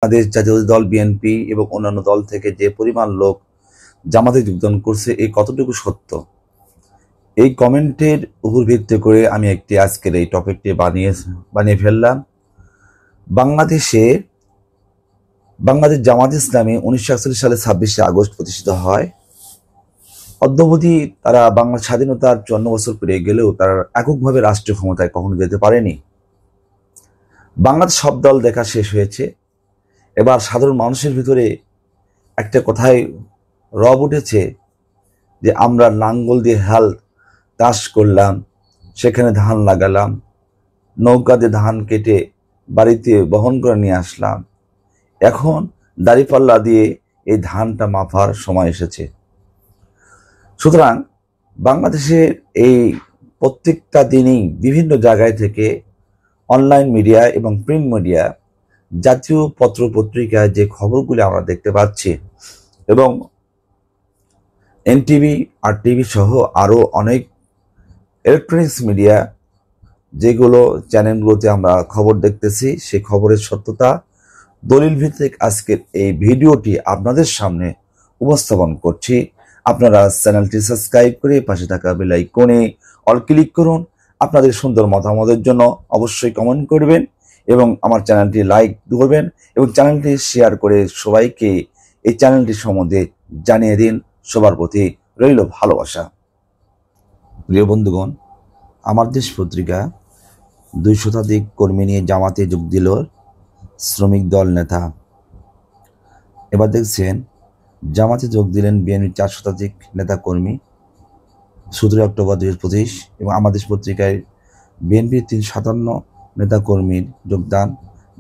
বাংলাদেশ জাতীয় দল বিএনপি এবং অন্যান্য দল থেকে যে পরিমাণ লোক জামাতে যোগদান করছে এই কতটুকু সত্য, এই কমেন্টের উপর ভিত্তি করে আমি একটি আজকের এই টপিকটি বানিয়ে ফেললাম। বাংলাদেশ জামাত ইসলামী 1941 সালে 26শে আগস্ট প্রতিষ্ঠিত হয়। অদ্যাবধি তারা বাংলা স্বাধীনতার 54 বছর পেরিয়ে গেলেও তারা এককভাবে রাষ্ট্রীয় ক্ষমতায় কখনো যেতে পারেনি। বাংলাদেশ সব দল দেখা শেষ হয়েছে। এবার সাধারণ মানুষের ভিতরে একটা কথাই রব উঠেছে যে আমরা লাঙ্গল দিয়ে হাল চাষ করলাম, সেখানে ধান লাগালাম, নৌকা দিয়ে ধান কেটে বাড়িতে বহন করে নিয়ে আসলাম, এখন দাঁড়িপাল্লা দিয়ে এই ধানটা মাপার সময় এসেছে। সুতরাং বাংলাদেশের এই প্রত্যেকটা দিনই বিভিন্ন জায়গায় থেকে অনলাইন মিডিয়া এবং প্রিন্ট মিডিয়া, জাতীয় পত্র পত্রিকায় যে খবরগুলি আমরা দেখতে পাচ্ছি এবং এনটিভি আর টিভি সহ আরও অনেক ইলেকট্রনিক্স মিডিয়া যেগুলো চ্যানেলগুলোতে আমরা খবর দেখতেছি, সেই খবরের সত্যতা দলিল ভিত্তিক আজকের এই ভিডিওটি আপনাদের সামনে উপস্থাপন করছি। আপনারা চ্যানেলটি সাবস্ক্রাইব করে পাশে থাকা বেল আইকনে অল ক্লিক করুন। আপনাদের সুন্দর মতামতের জন্য অবশ্যই কমেন্ট করবেন এবং আমার চ্যানেলটি লাইক করবেন এবং চ্যানেলটি শেয়ার করে সবাইকে এই চ্যানেলটি সম্বন্ধে জানিয়ে দিন। সবার প্রতি রইল ভালোবাসা। প্রিয় বন্ধুগণ, আমার দেশ পত্রিকা 2 শতাধিক কর্মী নিয়ে জামাতে যোগ দিল শ্রমিক দল নেতা। এবার দেখছেন জামাতে যোগ দিলেন বিএনপির 4 শতাধিক নেতা কর্মী 17 অক্টোবর 2025 এবং আমার দেশ পত্রিকায় বিএনপির 357 নেতা কর্মীর যোগদান।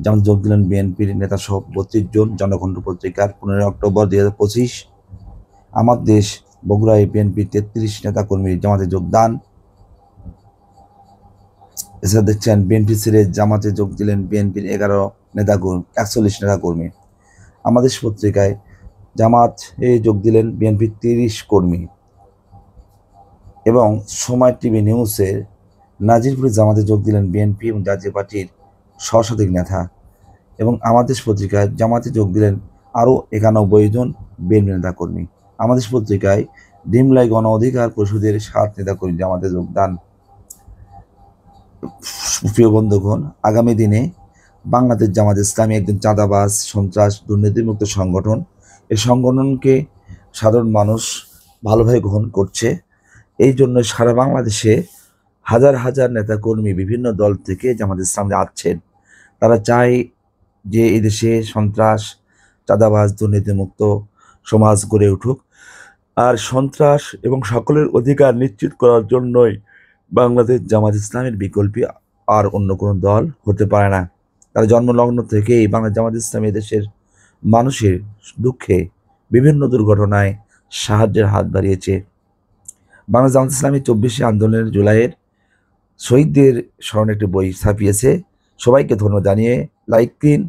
জামাতে যোগ দিলেন বিএনপির নেতা সহ 32 জন। জনকণ্ঠ পত্রিকার 15 অক্টোবর 2025। আমার দেশ বগুড়ায় বিএনপির 33 নেতা কর্মীর জামাতে যোগদান। এছাড়া দেখছেন বিএনপি ছেড়ে জামাতে যোগ দিলেন বিএনপির 41 নেতা কর্মী। আমাদের পত্রিকায় জামাতে যোগ দিলেন বিএনপির 30 কর্মী এবং সময় টিভি নিউজের নাজিরপুরে জামাতে যোগ দিলেন বিএনপি এবং জাতীয় পার্টির শতাধিক নেতা এবং আমাদের পত্রিকায় জামাতে যোগ দিলেন আরও 91 জন বিএনপি নেতা কর্মী। আমাদের পত্রিকায় ডিমলাই গণ অধিকার পরিষদের 7 নেতা কর্মী জামাতে যোগদান। প্রিয় বন্ধুগণ, আগামী দিনে বাংলাদেশ জামাত ইসলামী একজন চাঁদাবাজ, সন্ত্রাস, দুর্নীতিমুক্ত সংগঠন। এই সংগঠনকে সাধারণ মানুষ ভালোভাবে গ্রহণ করছে। এই জন্য সারা বাংলাদেশে হাজার হাজার নেতাকর্মী বিভিন্ন দল থেকে জামাত ইসলামে আসছেন। তারা চায় যে এই দেশে সন্ত্রাস, চাঁদাবাজ, দুর্নীতিমুক্ত সমাজ গড়ে উঠুক। আর সন্ত্রাস এবং সকলের অধিকার নিশ্চিত করার জন্যই বাংলাদেশ জামাত ইসলামের বিকল্পী আর অন্য কোনো দল হতে পারে না। তারা জন্মলগ্ন থেকেই বাংলাদেশ জামাত ইসলামী দেশের মানুষের দুঃখে বিভিন্ন দুর্ঘটনায় সাহায্যের হাত বাড়িয়েছে। বাংলাদেশ জামাত ইসলামী 24শে আন্দোলনের জুলাইয়ের শহীদদের স্মরণে একটি বই ছাপিয়েছে। সবাইকে ধন্যবাদ জানিয়ে লাইক দিন।